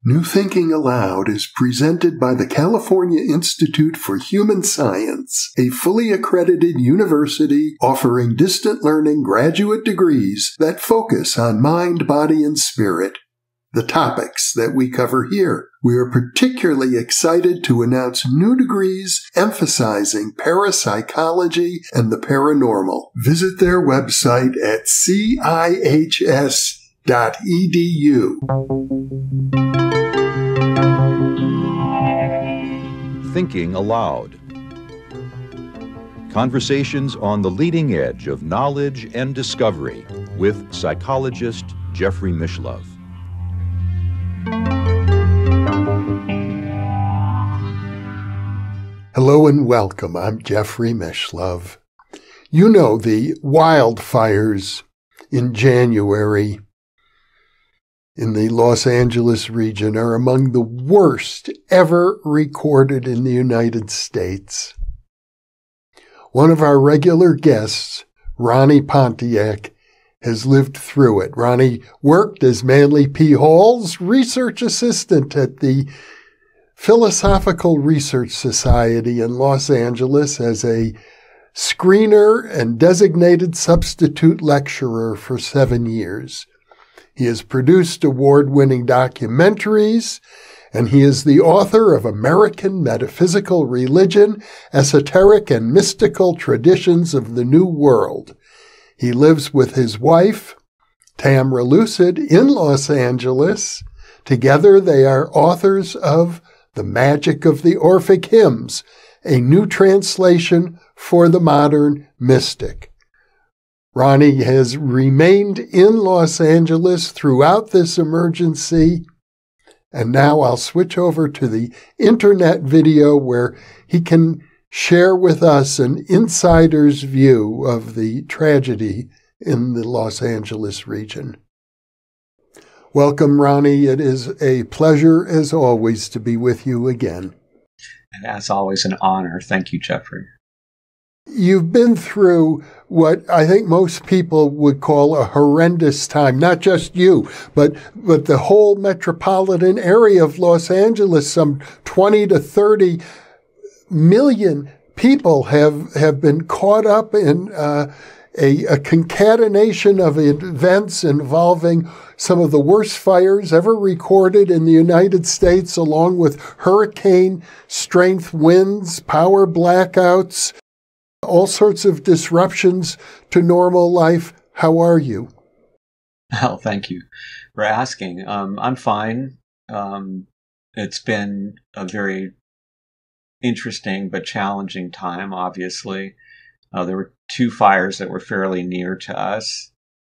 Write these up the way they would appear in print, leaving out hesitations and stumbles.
New Thinking Aloud is presented by the California Institute for Human Science, a fully accredited university offering distant learning graduate degrees that focus on mind, body, and spirit. The topics that we cover here. We are particularly excited to announce new degrees emphasizing parapsychology and the paranormal. Visit their website at cihs.edu. Thinking Aloud. Conversations on the leading edge of knowledge and discovery with psychologist Jeffrey Mishlove. Hello and welcome. I'm Jeffrey Mishlove. You know, the wildfires in January in the Los Angeles region are among the worst ever recorded in the United States. One of our regular guests, Ronnie Pontiac, has lived through it. Ronnie worked as Manly P. Hall's research assistant at the Philosophical Research Society in Los Angeles as a screener and designated substitute lecturer for 7 years. He has produced award-winning documentaries, and he is the author of American Metaphysical Religion, Esoteric and Mystical Traditions of the New World. He lives with his wife, Tamra Lucid, in Los Angeles. Together they are authors of The Magic of the Orphic Hymns, a new translation for the modern mystic. Ronnie has remained in Los Angeles throughout this emergency, and now I'll switch over to the internet video where he can share with us an insider's view of the tragedy in the Los Angeles region. Welcome, Ronnie. It is a pleasure, as always, to be with you again. And as always, an honor. Thank you, Jeffrey. You've been through what I think most people would call a horrendous time. Not just you, but the whole metropolitan area of Los Angeles. Some 20 to 30 million people have been caught up in a concatenation of events involving some of the worst fires ever recorded in the United States, along with hurricane-strength winds, power blackouts, all sorts of disruptions to normal life. How are you? Well, thank you for asking. I'm fine. It's been a very interesting but challenging time, obviously. There were 2 fires that were fairly near to us.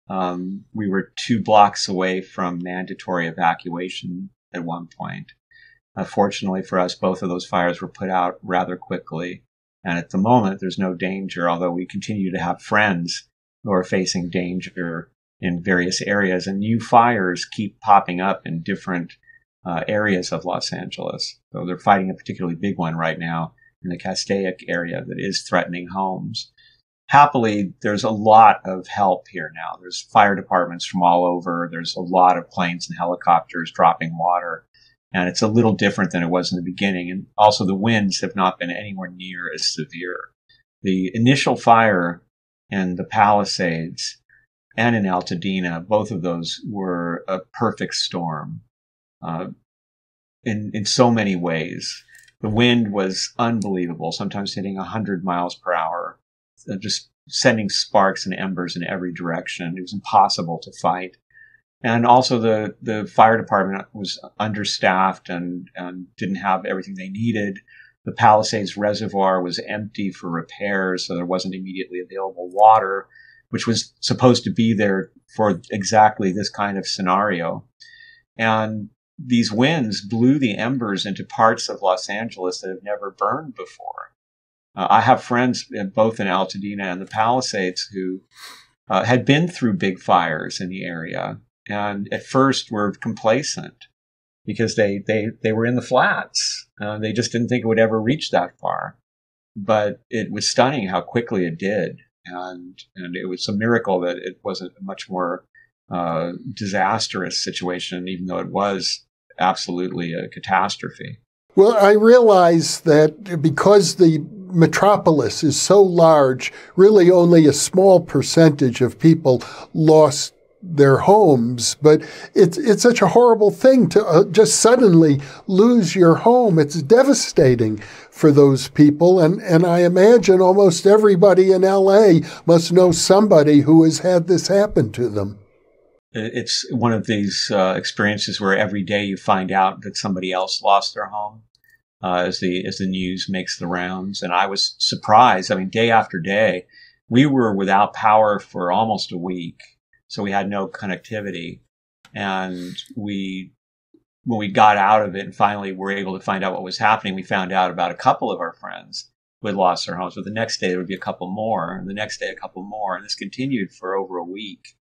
We were 2 blocks away from mandatory evacuation at one point. Fortunately for us, both of those fires were put out rather quickly. And at the moment, there's no danger, although we continue to have friends who are facing danger in various areas. And new fires keep popping up in different areas of Los Angeles. So they're fighting a particularly big one right now in the Castaic area that is threatening homes. Happily, there's a lot of help here now. There's fire departments from all over. There's a lot of planes and helicopters dropping water. And it's a little different than it was in the beginning. And also the winds have not been anywhere near as severe. The initial fire in the Palisades and in Altadena, both of those were a perfect storm in so many ways. The wind was unbelievable, sometimes hitting 100 miles per hour, just sending sparks and embers in every direction. It was impossible to fight. And also the fire department was understaffed and didn't have everything they needed. The Palisades Reservoir was empty for repairs, so there wasn't immediately available water, which was supposed to be there for exactly this kind of scenario. And these winds blew the embers into parts of Los Angeles that have never burned before. I have friends both in Altadena and the Palisades who had been through big fires in the area. And at first were complacent because they were in the flats. They just didn't think it would ever reach that far. But it was stunning how quickly it did. And it was a miracle that it wasn't a much more disastrous situation, even though it was absolutely a catastrophe. Well, I realize that because the metropolis is so large, really only a small percentage of people lost their homes, but it's such a horrible thing to just suddenly lose your home. It's devastating for those people, and I imagine almost everybody in LA must know somebody who has had this happen to them. It's one of these experiences where every day you find out that somebody else lost their home as the news makes the rounds. And I was surprised. I mean, day after day, we were without power for almost a week. So we had no connectivity. And when we got out of it and finally were able to find out what was happening, we found out about a couple of our friends who had lost their homes. But the next day there would be a couple more, and the next day a couple more. And this continued for over a week.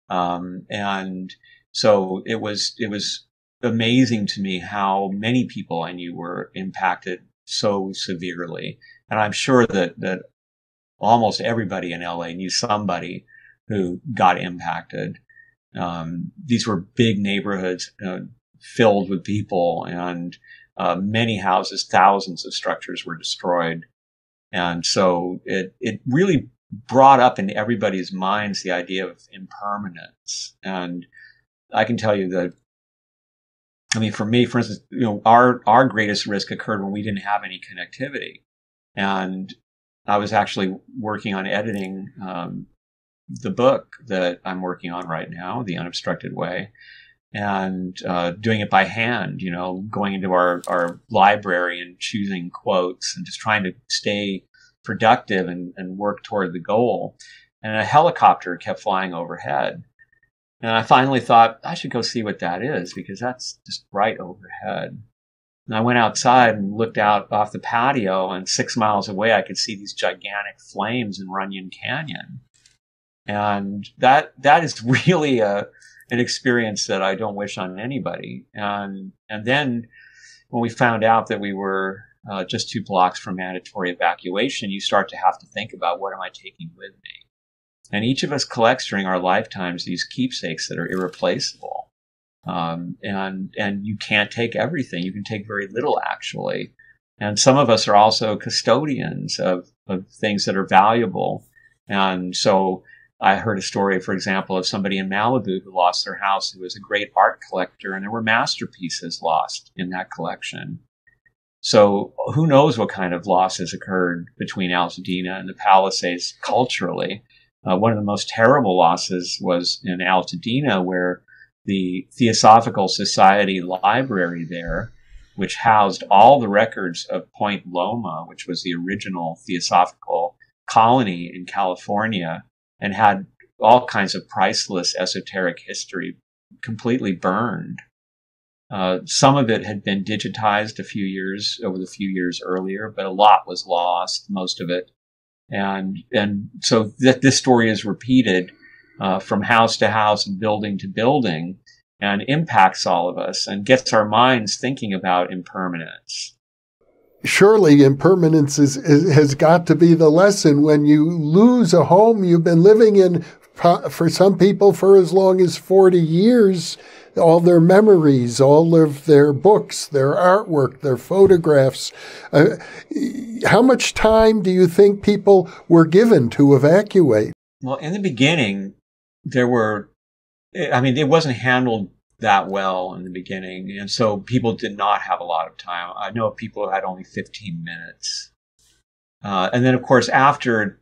And so it was amazing to me how many people I knew were impacted so severely. And I'm sure that almost everybody in LA knew somebody who got impacted. These were big neighborhoods filled with people, and many houses, thousands of structures were destroyed. And so it really brought up in everybody's minds the idea of impermanence. And I can tell you that, I mean, for me, for instance, our greatest risk occurred when we didn't have any connectivity. And I was actually working on editing the book that I'm working on right now, The Unobstructed Way, and doing it by hand, going into our library and choosing quotes and just trying to stay productive and work toward the goal. And a helicopter kept flying overhead. And I finally thought, I should go see what that is, because that's just right overhead. And I went outside and looked out off the patio, and 6 miles away, I could see these gigantic flames in Runyon Canyon. And that is really an experience that I don't wish on anybody. And then when we found out that we were just 2 blocks from mandatory evacuation, you start to have to think about, what am I taking with me? And each of us collects during our lifetimes these keepsakes that are irreplaceable. And you can't take everything. You can take very little, actually. And some of us are also custodians of things that are valuable. And so I heard a story, for example, of somebody in Malibu who lost their house, who was a great art collector, and there were masterpieces lost in that collection. So who knows what kind of losses occurred between Altadena and the Palisades culturally. One of the most terrible losses was in Altadena, where the Theosophical Society library there, which housed all the records of Point Loma, which was the original Theosophical colony in California, and had all kinds of priceless esoteric history, completely burned. Some of it had been digitized over the few years earlier, but a lot was lost, most of it. And so this story is repeated from house to house and building to building, and impacts all of us and gets our minds thinking about impermanence. Surely impermanence has got to be the lesson. When you lose a home you've been living in, for some people for as long as 40 years, all their memories, all of their books, their artwork, their photographs. How much time do you think people were given to evacuate? Well, in the beginning, it wasn't handled that well in the beginning. And so people did not have a lot of time. I know people who had only 15 minutes. And then, of course, after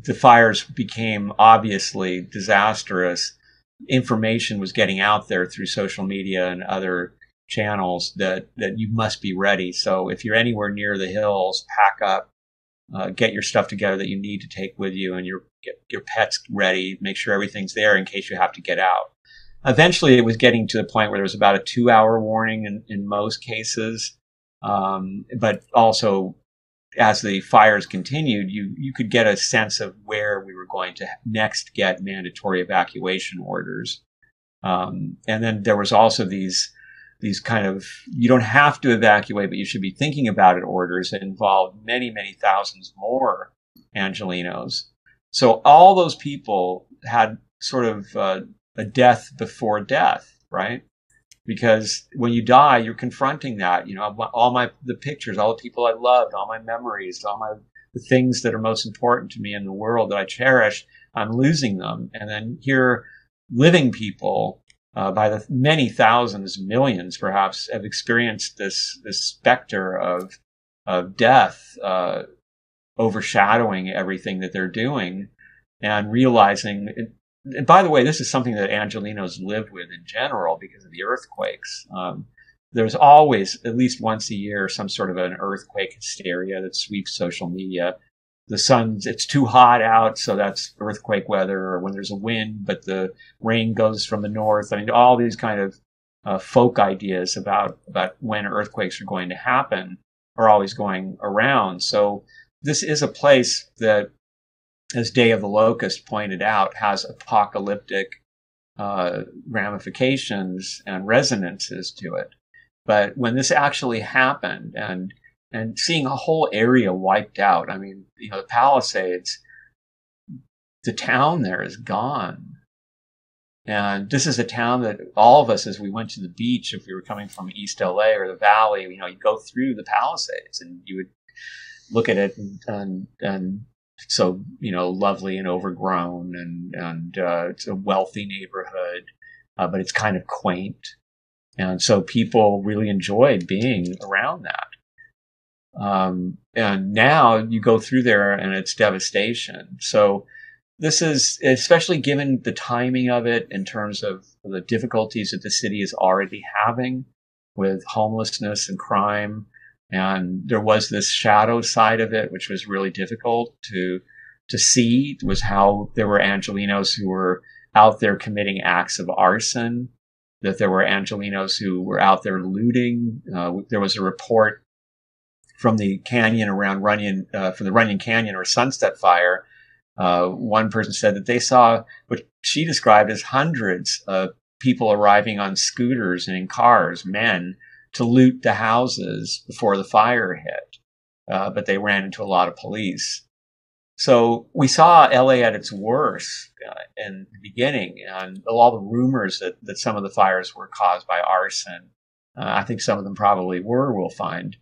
the fires became obviously disastrous, information was getting out there through social media and other channels that you must be ready. So if you're anywhere near the hills, pack up, get your stuff together that you need to take with you, and get your pets ready, make sure everything's there in case you have to get out. Eventually, it was getting to the point where there was about a 2-hour warning in most cases. But also, as the fires continued, you could get a sense of where we were going to next get mandatory evacuation orders. And then there was also these kind of, you don't have to evacuate, but you should be thinking about it orders that involved many, many thousands more Angelenos. So all those people had sort of a death before death, right? because when you die, you're confronting that. You know, the pictures, all the people I loved, all my memories, the things that are most important to me in the world that I cherish, I'm losing them. And then here, living people, by the many thousands, millions perhaps, have experienced this specter of death, overshadowing everything that they're doing, and realizing. And by the way, this is something that Angelenos live with in general because of the earthquakes. There's always, at least once a year, some sort of an earthquake hysteria that sweeps social media. It's too hot out, so that's earthquake weather, or when there's a wind, but the rain goes from the north. I mean, all these kind of folk ideas about when earthquakes are going to happen are always going around. So this is a place that, as Day of the Locust pointed out, has apocalyptic ramifications and resonances to it. But when this actually happened, and seeing a whole area wiped out, I mean, you know, the Palisades, the town there is gone. And this is a town that all of us, as we went to the beach, if we were coming from East LA or the Valley, you know, you go through the Palisades and you would look at it and so, you know, lovely and overgrown, and it's a wealthy neighborhood, but it's kind of quaint. And so people really enjoyed being around that. And now you go through there and it's devastation. So this is, especially given the timing of it in terms of the difficulties that the city is already having with homelessness and crime. And there was this shadow side of it, which was really difficult to see, was how there were Angelenos who were out there committing acts of arson, that there were Angelenos who were out there looting. There was a report from the canyon around Runyon, from the Runyon Canyon or Sunset Fire. One person said that they saw what she described as hundreds of people arriving on scooters and in cars, men, to loot the houses before the fire hit. But they ran into a lot of police. So we saw LA at its worst in the beginning, and all the rumors that some of the fires were caused by arson. I think some of them probably were, we'll find.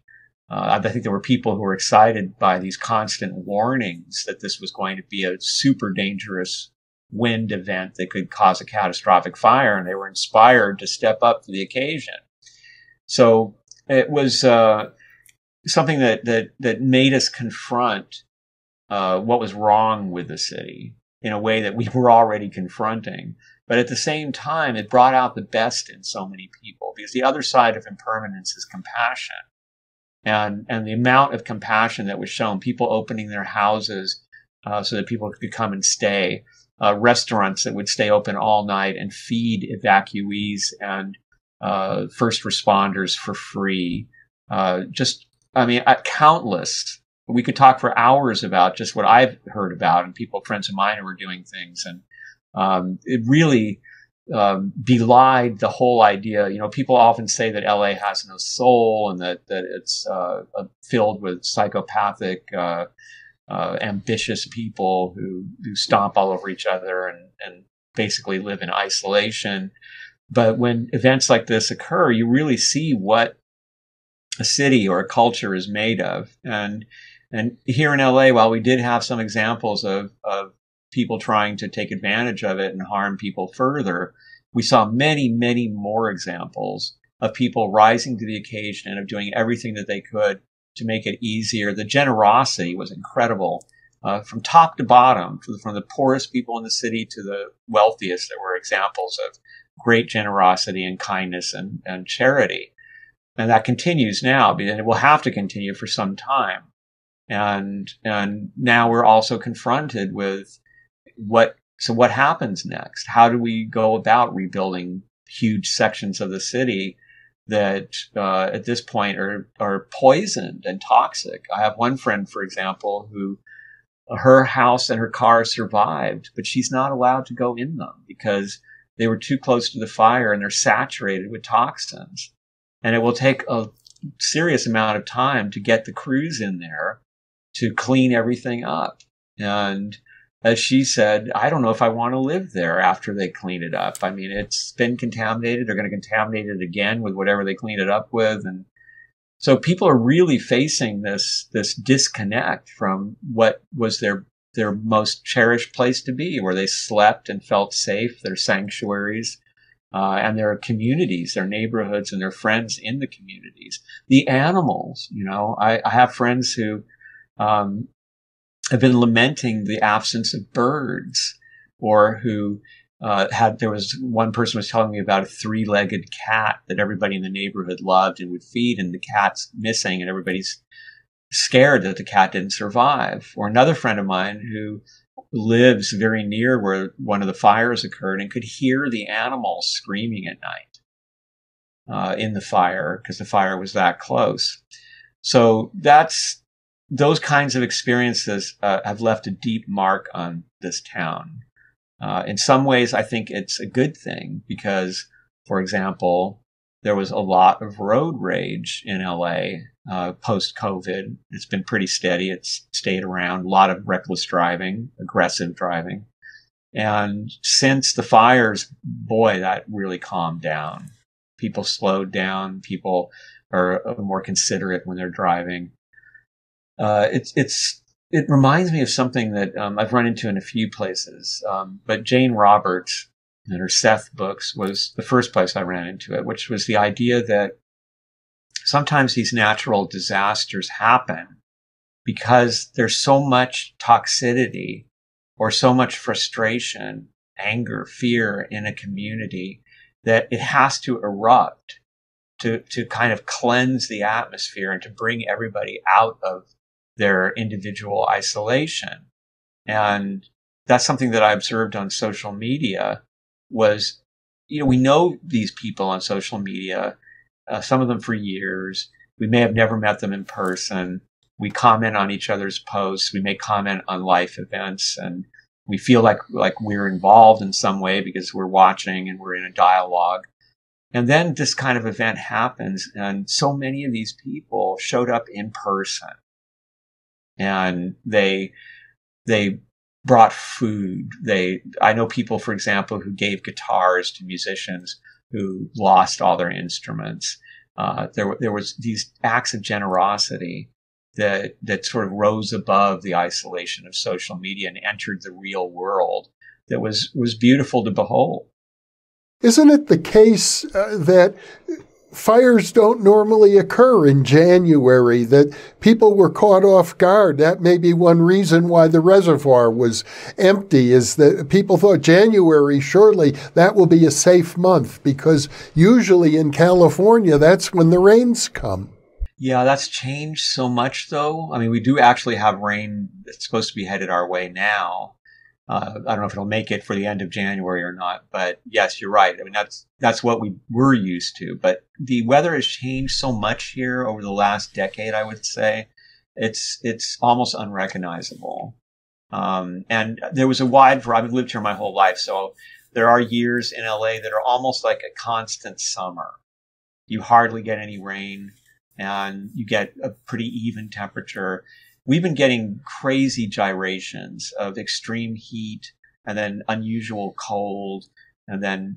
I think there were people who were excited by these constant warnings that this was going to be a super dangerous wind event that could cause a catastrophic fire, and they were inspired to step up for the occasion. So it was something that made us confront what was wrong with the city in a way that we were already confronting. But at the same time, it brought out the best in so many people, because the other side of impermanence is compassion. And the amount of compassion that was shown, people opening their houses so that people could come and stay, restaurants that would stay open all night and feed evacuees and first responders for free. Countless. We could talk for hours about just what I've heard about, and friends of mine who were doing things. And it really belied the whole idea. You know, people often say that LA has no soul, and that it's filled with psychopathic, ambitious people who stomp all over each other and basically live in isolation. But when events like this occur, you really see what a city or a culture is made of. And here in LA, while we did have some examples of people trying to take advantage of it and harm people further, we saw many, many more examples of people rising to the occasion and of doing everything that they could to make it easier. The generosity was incredible, from top to bottom, from the poorest people in the city to the wealthiest. There were examples of great generosity and kindness and charity. And that continues now, and it will have to continue for some time. And now we're also confronted with what happens next? How do we go about rebuilding huge sections of the city that at this point are poisoned and toxic? I have one friend, for example, who her house and her car survived, but she's not allowed to go in them because they were too close to the fire and they're saturated with toxins. And it will take a serious amount of time to get the crews in there to clean everything up. And as she said, I don't know if I want to live there after they clean it up. I mean, it's been contaminated. They're going to contaminate it again with whatever they clean it up with. And so people are really facing this disconnect from what was their most cherished place to be, where they slept and felt safe, their sanctuaries, and their communities, their neighborhoods, and their friends in the communities. The animals, I have friends who have been lamenting the absence of birds, or who there was one person was telling me about a 3-legged cat that everybody in the neighborhood loved and would feed, and the cat's missing, and everybody's scared that the cat didn't survive. Or another friend of mine who lives very near where one of the fires occurred and could hear the animals screaming at night in the fire, because the fire was that close. So those kinds of experiences have left a deep mark on this town. In some ways, I think it's a good thing because, for example, there was a lot of road rage in LA post-COVID. It's been pretty steady. It's stayed around. A lot of reckless driving, aggressive driving. And since the fires, boy, that really calmed down. People slowed down. People are more considerate when they're driving. It reminds me of something that I've run into in a few places. But Jane Roberts and her Seth books was the first place I ran into it, which was the idea that sometimes these natural disasters happen because there's so much toxicity or so much frustration, anger, fear in a community that it has to erupt to kind of cleanse the atmosphere and to bring everybody out of their individual isolation. And that's something that I observed on social media was, we know these people on social media, some of them for years. We may have never met them in person. We comment on each other's posts. We may comment on life events, and we feel like we're involved in some way because we're watching and we're in a dialogue. And then this kind of event happens, and so many of these people showed up in person. And they brought food. I know people, for example, who gave guitars to musicians who lost all their instruments. There was these acts of generosity that sort of rose above the isolation of social media and entered the real world. That was beautiful to behold. Isn't it the case that fires don't normally occur in January, that people were caught off guard? That may be one reason why the reservoir was empty, is that people thought January, surely that will be a safe month, because usually in California, that's when the rains come. Yeah, that's changed so much, though. I mean, we do actually have rain that's supposed to be headed our way now. I don't know if it'll make it for the end of January or not, but yes, you're right. I mean, that's what we were used to. But the weather has changed so much here over the last decade, I would say. It's almost unrecognizable. And there was a wide variety. I've lived here my whole life, so there are years in LA that are almost like a constant summer. You hardly get any rain, and you get a pretty even temperature. We've been getting crazy gyrations of extreme heat and then unusual cold and then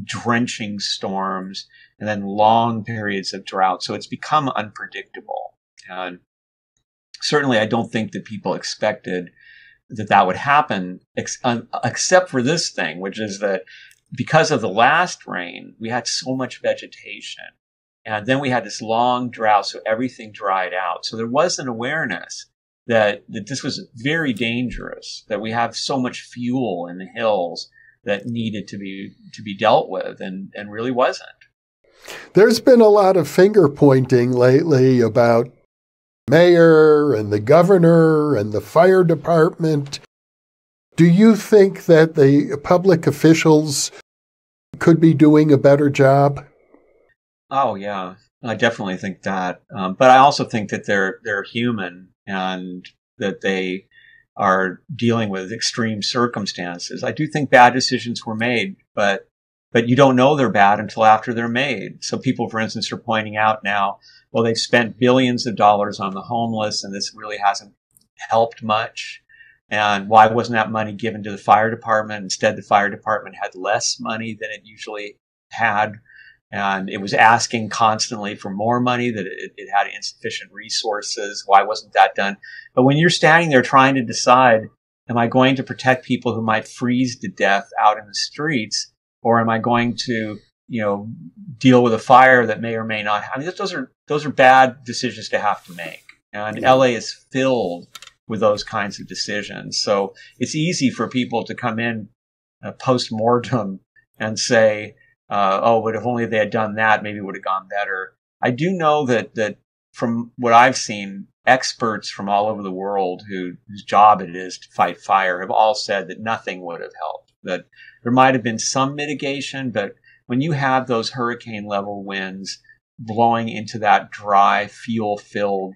drenching storms and then long periods of drought. So it's become unpredictable. And certainly I don't think that people expected that would happen, except for this thing, which is that because of the last rain, we had so much vegetation. And then we had this long drought, so everything dried out. So there was an awareness that this was very dangerous, that we have so much fuel in the hills that needed to be dealt with, and really wasn't. There's been a lot of finger pointing lately about mayor and the governor and the fire department. Do you think that the public officials could be doing a better job? Oh, yeah, I definitely think that. But I also think that they're human and that they are dealing with extreme circumstances. I do think bad decisions were made, but you don't know they're bad until after they're made. So people, for instance, are pointing out now, well, they've spent billions of dollars on the homeless, and this really hasn't helped much. And why wasn't that money given to the fire department? Instead, the fire department had less money than it usually had. And it was asking constantly for more money, that it had insufficient resources. Why wasn't that done? But when you're standing there trying to decide, am I going to protect people who might freeze to death out in the streets? Or am I going to, deal with a fire that may or may not, I mean, those are bad decisions to have to make. And LA is filled with those kinds of decisions. So it's easy for people to come in post-mortem and say, but if only they had done that, maybe it would have gone better. I do know that from what I've seen, experts from all over the world whose job it is to fight fire have all said that nothing would have helped, that there might have been some mitigation, but when you have those hurricane level winds blowing into that dry, fuel-filled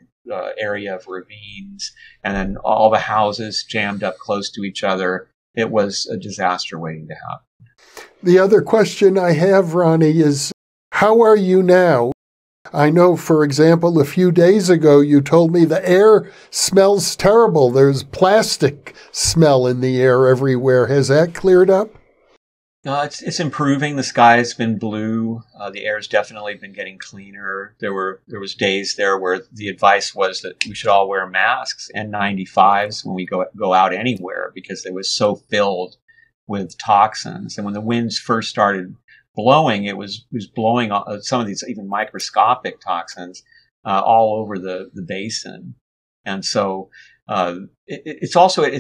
area of ravines, and then all the houses jammed up close to each other, it was a disaster waiting to happen. The other question I have, Ronnie, is how are you now? I know, for example, a few days ago you told me the air smells terrible. There's plastic smell in the air everywhere. Has that cleared up? It's improving. The sky has been blue. The air's definitely been getting cleaner. There was days there where the advice was that we should all wear masks and N95s when we go out anywhere, because it was so filled with toxins. And when the winds first started blowing, it was blowing some of these even microscopic toxins all over the basin. And so it's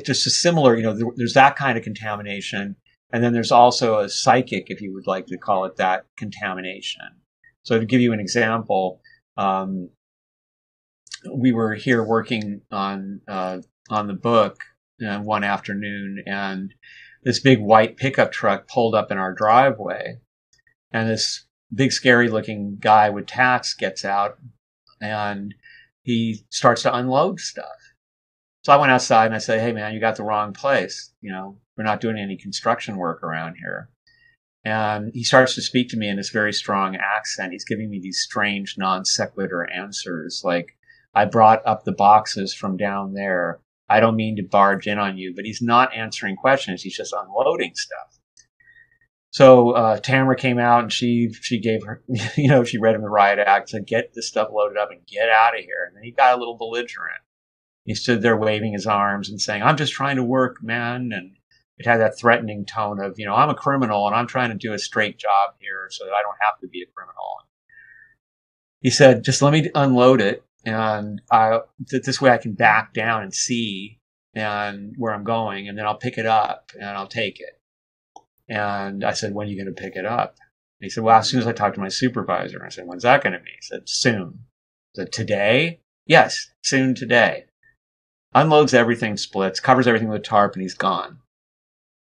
just a similar, there's that kind of contamination. And then there's also a psychic, if you would like to call it that, contamination. So to give you an example, we were here working on the book one afternoon, and this big white pickup truck pulled up in our driveway, and this big scary looking guy with tats gets out, and he starts to unload stuff. So I went outside and I said, "Hey man, you got the wrong place. We're not doing any construction work around here." And he starts to speak to me in this very strong accent. He's giving me these strange non sequitur answers, like, "I brought up the boxes from down there. I don't mean to barge in on you," but he's not answering questions. He's just unloading stuff. So Tamra came out and she gave her, she read him the riot act, said, "Get this stuff loaded up and get out of here." And then he got a little belligerent. He stood there waving his arms and saying, "I'm just trying to work, man." And it had that threatening tone of, "I'm a criminal and I'm trying to do a straight job here so that I don't have to be a criminal." He said, "Just let me unload it, and this way I can back down and see and where I'm going, and then I'll pick it up and I'll take it." And I said, "When are you going to pick it up?" And he said, "Well, as soon as I talk to my supervisor." I said, "When's that going to be?" He said, "Soon." I said, "Today?" "Yes, soon today." Unloads everything, splits, covers everything with a tarp, and he's gone.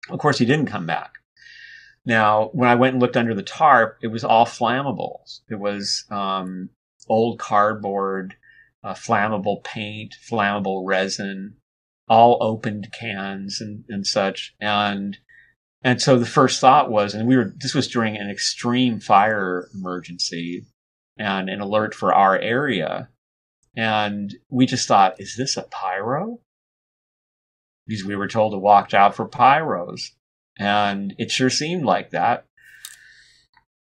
Of course, he didn't come back. Now, when I went and looked under the tarp, it was all flammables. It was old cardboard, flammable paint, flammable resin, all opened cans and such. And so the first thought was, this was during an extreme fire emergency and an alert for our area. And we just thought, is this a pyro? Because we were told to watch out for pyros. And it sure seemed like that.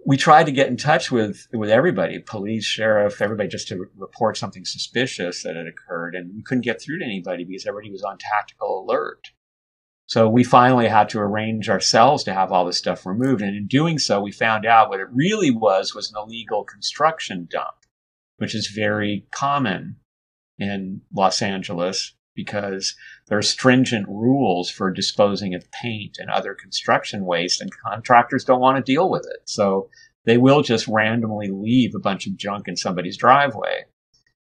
We tried to get in touch with everybody, police, sheriff, everybody, just to report something suspicious that had occurred. And we couldn't get through to anybody because everybody was on tactical alert. So we finally had to arrange ourselves to have all this stuff removed. And in doing so, we found out what it really was an illegal construction dump, which is very common in Los Angeles because there are stringent rules for disposing of paint and other construction waste, and contractors don't want to deal with it. So they will just randomly leave a bunch of junk in somebody's driveway.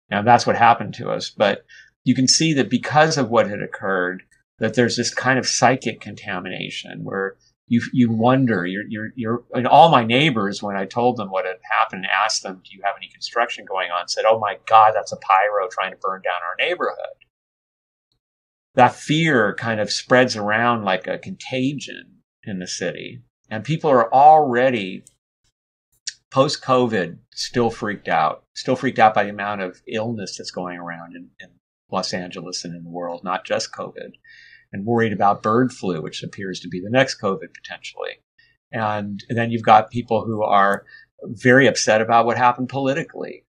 Now that's what happened to us. But you can see that because of what had occurred, that there's this kind of psychic contamination where you wonder, and all my neighbors, when I told them what had happened and asked them, "Do you have any construction going on?" said, "Oh my God, that's a pyro trying to burn down our neighborhood." That fear kind of spreads around like a contagion in the city. And people are already, post-COVID, still freaked out by the amount of illness that's going around in Los Angeles and in the world, not just COVID. and worried about bird flu, which appears to be the next COVID potentially. And then you've got people who are very upset about what happened politically.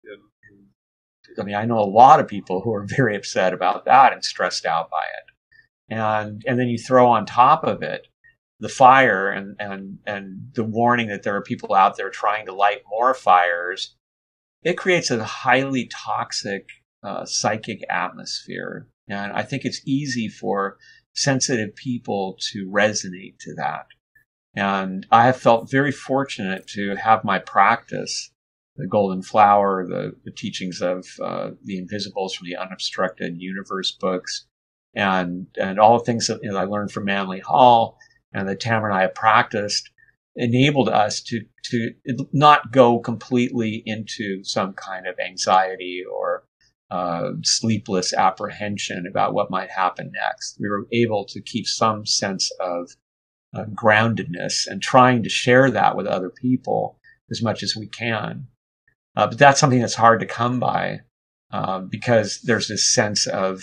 I mean, I know a lot of people who are very upset about that and stressed out by it. And then you throw on top of it the fire and the warning that there are people out there trying to light more fires. It creates a highly toxic psychic atmosphere. And I think it's easy for sensitive people to resonate to that. And I have felt very fortunate to have my practice, the Golden Flower, the teachings of the Invisibles from the Unobstructed Universe books, and all the things that I learned from Manly Hall and that Tamra and I have practiced, enabled us to not go completely into some kind of anxiety or sleepless apprehension about what might happen next. We were able to keep some sense of groundedness and trying to share that with other people as much as we can. But that's something that's hard to come by because there's this sense of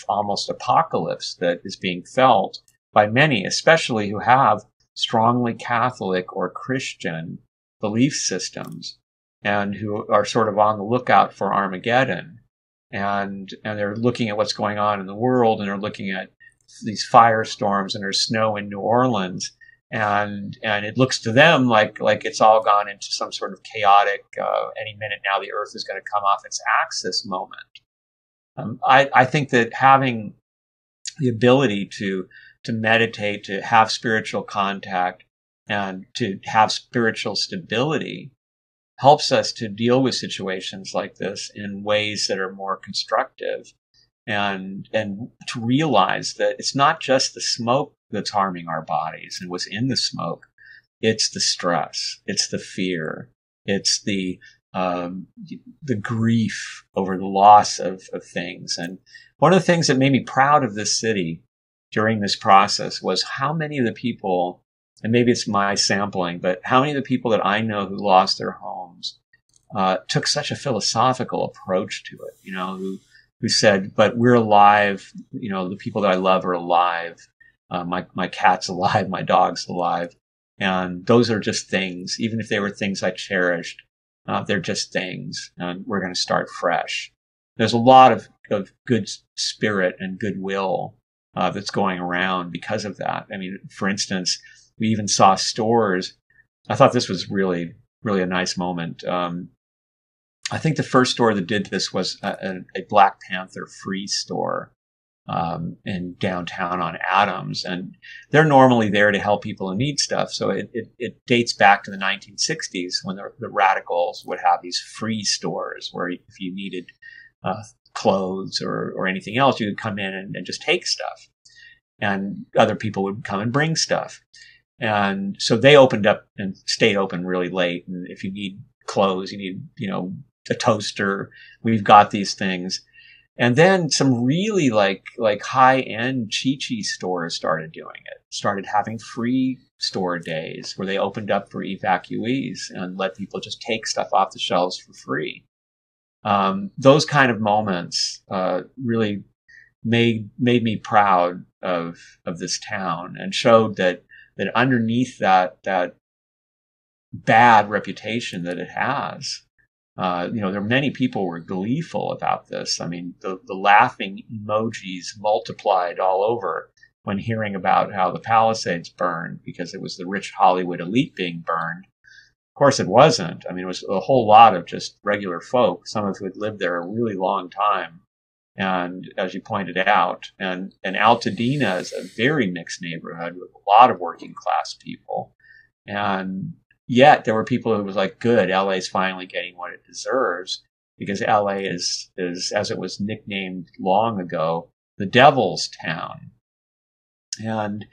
almost apocalypse that is being felt by many, especially who have strongly Catholic or Christian belief systems and who are sort of on the lookout for Armageddon. And they're looking at what's going on in the world, and they're looking at these firestorms, and there's snow in New Orleans. And it looks to them like it's all gone into some sort of chaotic, any minute now the earth is going to come off its axis moment. I think that having the ability to meditate, to have spiritual contact, and to have spiritual stability helps us to deal with situations like this in ways that are more constructive, and to realize that it's not just the smoke that's harming our bodies and what's in the smoke. It's the stress, it's the fear, it's the grief over the loss of things. And one of the things that made me proud of this city during this process was how many of the people, and maybe it's my sampling, but how many of the people that I know who lost their homes took such a philosophical approach to it, who said, but we're alive, the people that I love are alive. My cat's alive, my dog's alive. And those are just things, even if they were things I cherished, they're just things, and we're going to start fresh. There's a lot of good spirit and goodwill that's going around because of that. I mean, for instance, we even saw stores. I thought this was really, really a nice moment. I think the first store that did this was a Black Panther free store in downtown on Adams, and they're normally there to help people who need stuff. So it dates back to the 1960s when the radicals would have these free stores where if you needed clothes or anything else, you could come in and just take stuff, and other people would come and bring stuff. And so they opened up and stayed open really late. And if you need clothes, you need, a toaster, we've got these things. And then some really like high-end Chi-Chi stores started doing it, started having free store days where they opened up for evacuees and let people just take stuff off the shelves for free. Those kind of moments really made me proud of this town, and showed that underneath that bad reputation that it has, there are many people who were gleeful about this. I mean, the laughing emojis multiplied all over when hearing about how the Palisades burned because it was the rich Hollywood elite being burned. Of course, it wasn't. I mean, it was a whole lot of just regular folk, some of who had lived there a really long time. And as you pointed out, and Altadena is a very mixed neighborhood with a lot of working class people. And yet there were people who was like, good, LA's finally getting what it deserves, because LA is, as it was nicknamed long ago, the devil's town. And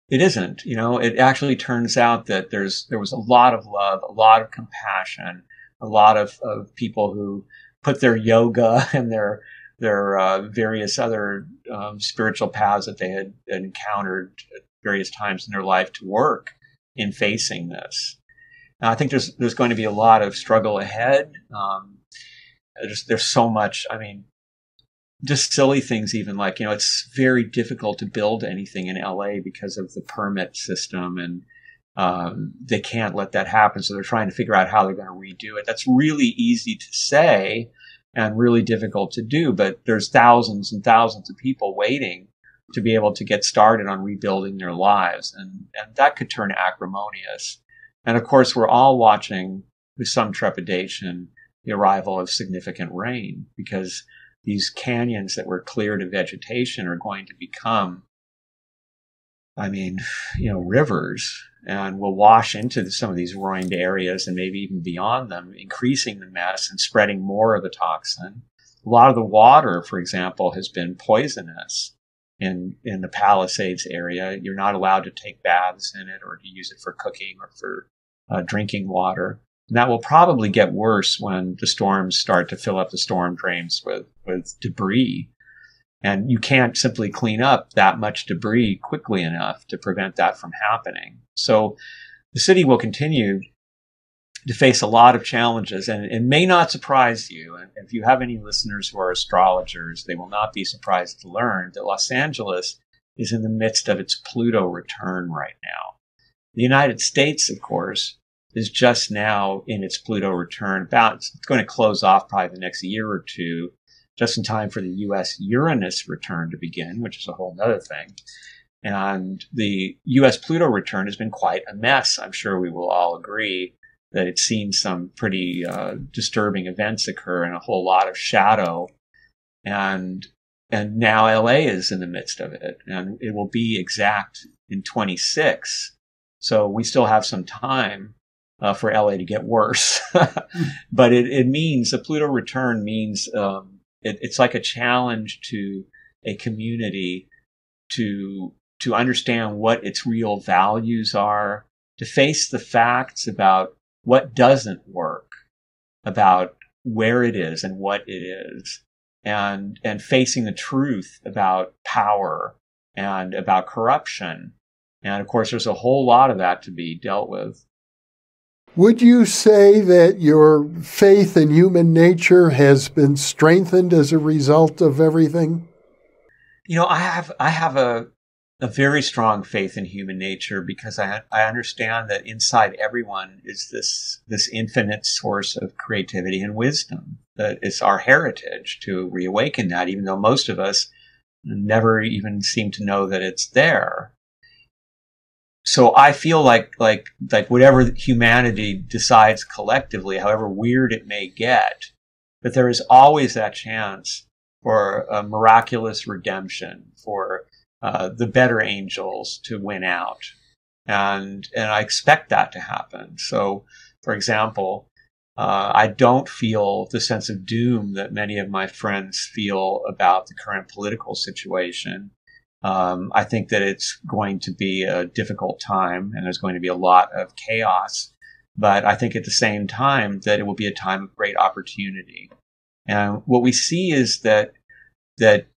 it isn't. It actually turns out that there was a lot of love, a lot of compassion, a lot of people who put their yoga and their various other spiritual paths that they had encountered at various times in their life to work in facing this. Now, I think there's going to be a lot of struggle ahead. There's so much. I mean, just silly things, even like, it's very difficult to build anything in LA because of the permit system, and they can't let that happen. So they're trying to figure out how they're going to redo it. That's really easy to say and really difficult to do, but there's thousands and thousands of people waiting to be able to get started on rebuilding their lives. And that could turn acrimonious. And of course, we're all watching with some trepidation the arrival of significant rain, because these canyons that were cleared of vegetation are going to become, rivers, and will wash into some of these ruined areas and maybe even beyond them, increasing the mess and spreading more of the toxin. A lot of the water, for example, has been poisonous in the Palisades area. You're not allowed to take baths in it or to use it for cooking or for drinking water. And that will probably get worse when the storms start to fill up the storm drains with debris. And you can't simply clean up that much debris quickly enough to prevent that from happening. So the city will continue to face a lot of challenges, and it may not surprise you. And if you have any listeners who are astrologers, they will not be surprised to learn that Los Angeles is in the midst of its Pluto return right now. The United States, of course, is just now in its Pluto return. It's going to close off probably the next year or two, just in time for the U.S. Uranus return to begin, which is a whole other thing. And the U.S. Pluto return has been quite a mess. I'm sure we will all agree that it's seen some pretty disturbing events occur and a whole lot of shadow. And now L.A. is in the midst of it, and it will be exact in 26. So we still have some time for LA to get worse. But it means, the Pluto return means it's like a challenge to a community to understand what its real values are, to face the facts about what doesn't work, about where it is and what it is, and facing the truth about power and about corruption. And of course, there's a whole lot of that to be dealt with. Would you say that your faith in human nature has been strengthened as a result of everything? I have a very strong faith in human nature, because I understand that inside everyone is this infinite source of creativity and wisdom. That it's our heritage to reawaken that, even though most of us never even seem to know that it's there. So I feel like whatever humanity decides collectively, however weird it may get, that there is always that chance for a miraculous redemption, for the better angels to win out. And I expect that to happen. So, for example, I don't feel the sense of doom that many of my friends feel about the current political situation. I think that it's going to be a difficult time, and there's going to be a lot of chaos. But I think at the same time that it will be a time of great opportunity. And what we see is that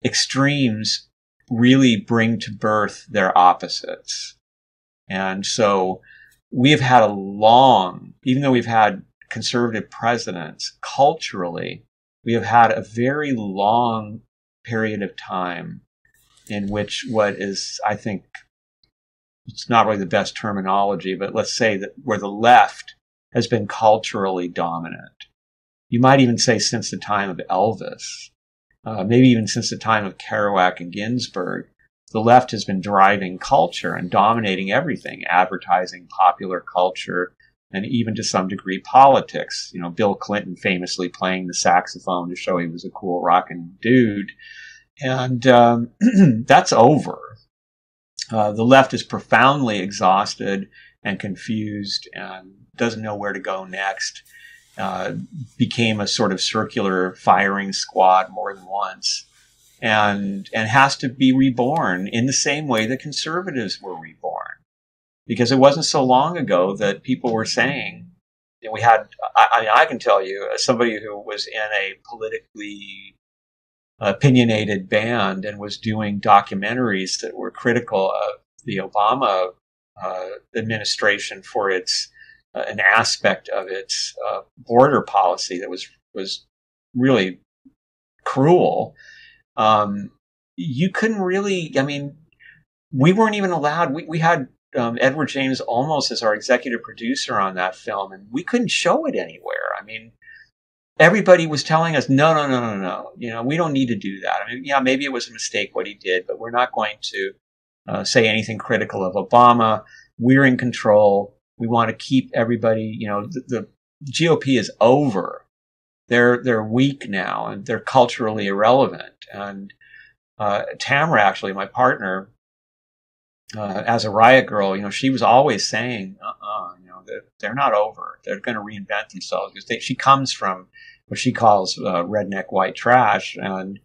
extremes really bring to birth their opposites. And so we have had even though we've had conservative presidents, culturally, we have had a very long period of time in which what is, I think, it's not really the best terminology, but let's say that where the left has been culturally dominant. You might even say since the time of Elvis, maybe even since the time of Kerouac and Ginsberg, the left has been driving culture and dominating everything, advertising, popular culture, and even to some degree politics. Bill Clinton famously playing the saxophone to show he was a cool rockin' dude. And that's over. The left is profoundly exhausted and confused and doesn't know where to go next. Became a sort of circular firing squad more than once, and has to be reborn in the same way that conservatives were reborn. Because it wasn't so long ago that people were saying, I can tell you, as somebody who was in a politically opinionated band and was doing documentaries that were critical of the Obama administration for an aspect of its border policy that was really cruel. you couldn't really, I mean, we weren't even allowed, we had Edward James Olmos as our executive producer on that film, and we couldn't show it anywhere. I mean, everybody was telling us, no. We don't need to do that. I mean, yeah, maybe it was a mistake what he did, but we're not going to say anything critical of Obama. We're in control. We want to keep everybody, the GOP is over. They're weak now, and they're culturally irrelevant. And Tamra, actually, my partner, as a riot girl, she was always saying, they're not over. They're going to reinvent themselves, because she comes from what she calls redneck white trash, and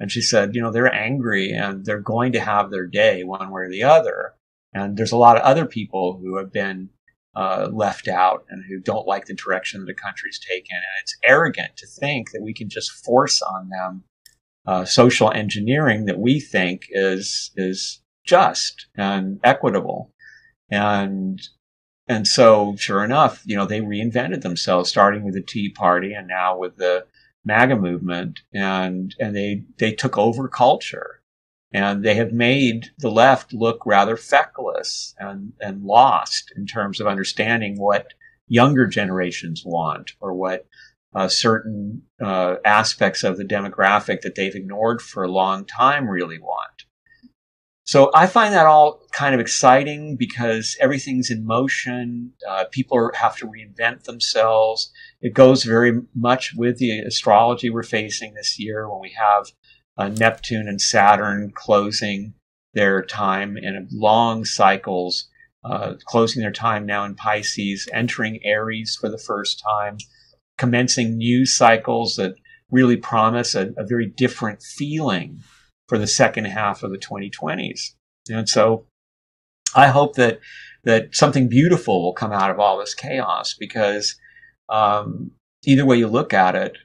she said, they're angry and they're going to have their day one way or the other. And there's a lot of other people who have been left out and who don't like the direction that the country's taken. And it's arrogant to think that we can just force on them social engineering that we think is just and equitable. And so, sure enough, they reinvented themselves, starting with the Tea Party and now with the MAGA movement, and they took over culture, and they have made the left look rather feckless and lost in terms of understanding what younger generations want, or what certain aspects of the demographic that they've ignored for a long time really want. So I find that all kind of exciting, because everything's in motion. People have to reinvent themselves. It goes very much with the astrology we're facing this year, when we have Neptune and Saturn closing their time in long cycles, closing their time now in Pisces, entering Aries for the first time, commencing new cycles that really promise a very different feeling for the second half of the 2020s. And so I hope that something beautiful will come out of all this chaos, because either way you look at it,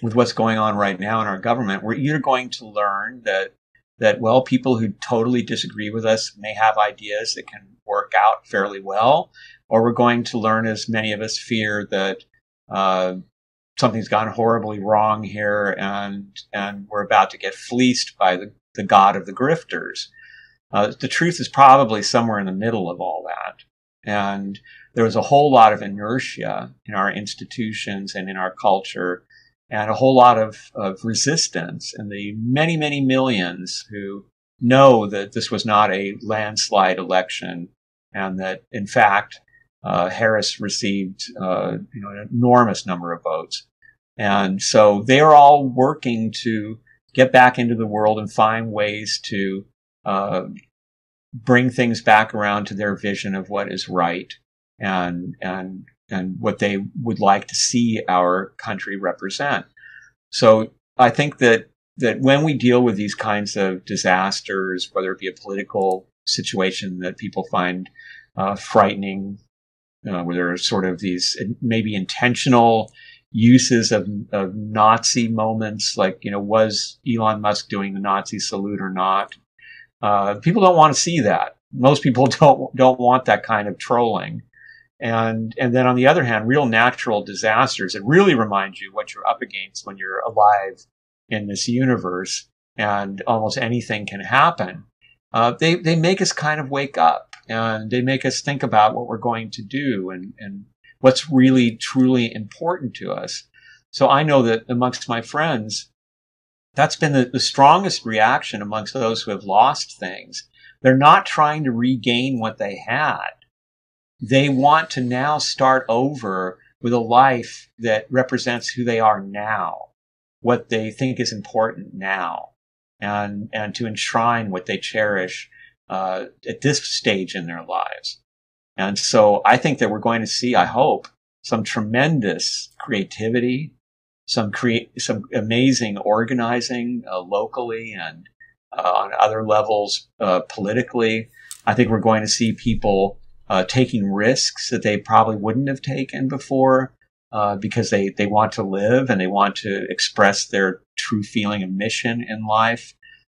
with what's going on right now in our government, we're either going to learn that people who totally disagree with us may have ideas that can work out fairly well, or we're going to learn, as many of us fear, that something's gone horribly wrong here, and we're about to get fleeced by the god of the grifters. The truth is probably somewhere in the middle of all that. And there's a whole lot of inertia in our institutions and in our culture, and a whole lot of resistance, and the many, many millions who know that this was not a landslide election, and that, in fact, Harris received an enormous number of votes. And so they are all working to get back into the world and find ways to bring things back around to their vision of what is right, and what they would like to see our country represent. So I think that when we deal with these kinds of disasters, whether it be a political situation that people find frightening, where there are sort of these maybe intentional uses of Nazi moments, like, was Elon Musk doing the Nazi salute or not? People don't want to see that. Most people don't want that kind of trolling. And then on the other hand, real natural disasters that really remind you what you're up against when you're alive in this universe, and almost anything can happen. They make us kind of wake up, and they make us think about what we're going to do and what's really, truly important to us. So I know that amongst my friends, that's been the strongest reaction amongst those who have lost things. They're not trying to regain what they had. They want to now start over with a life that represents who they are now, what they think is important now, and to enshrine what they cherish at this stage in their lives. And so I think that we're going to see, I hope, some tremendous creativity, some amazing organizing locally and on other levels politically. I think we're going to see people taking risks that they probably wouldn't have taken before, because they want to live and they want to express their true feeling of mission in life.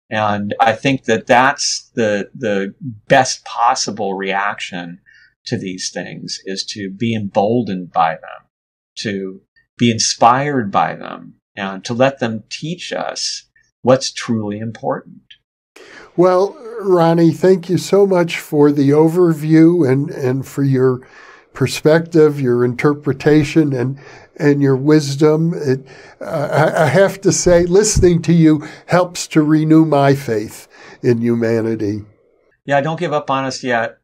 And I think that that's the best possible reaction to these things, is to be emboldened by them, to be inspired by them, and to let them teach us what's truly important. Well, Ronnie, thank you so much for the overview and for your perspective, your interpretation, and your wisdom. I have to say, listening to you helps to renew my faith in humanity. Yeah, don't give up on us yet.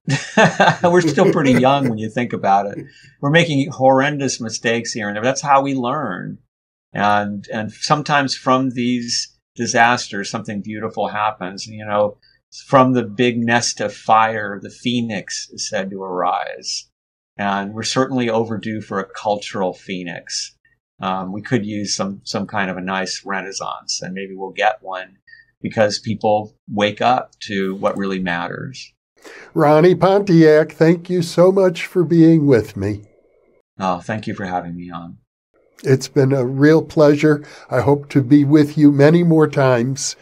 We're still pretty young when you think about it. We're making horrendous mistakes here and there. That's how we learn. And sometimes from these disasters, something beautiful happens. You know, from the big nest of fire, the phoenix is said to arise. And we're certainly overdue for a cultural phoenix. We could use some kind of a nice renaissance, and maybe we'll get one because people wake up to what really matters. Ronnie Pontiac, thank you so much for being with me. Oh, thank you for having me on. It's been a real pleasure. I hope to be with you many more times.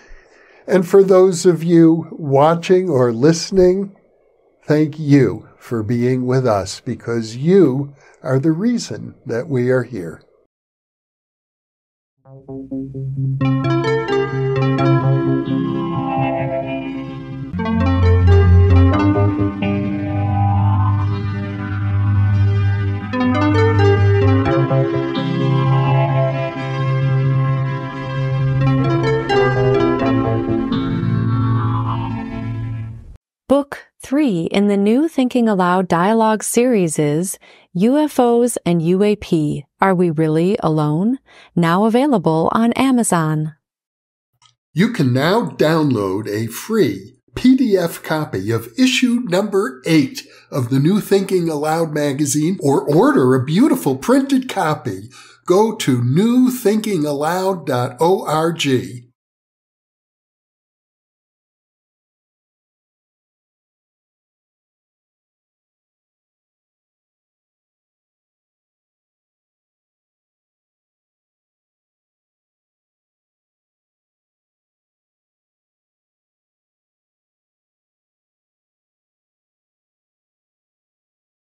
And for those of you watching or listening, thank you for being with us, because you are the reason that we are here. Book 3 in the new Thinking Aloud dialogue series is UFOs and UAP, Are We Really Alone? Now available on Amazon. You can now download a free PDF copy of issue number 8 of the New Thinking Aloud magazine, or order a beautiful printed copy. Go to newthinkingaloud.org.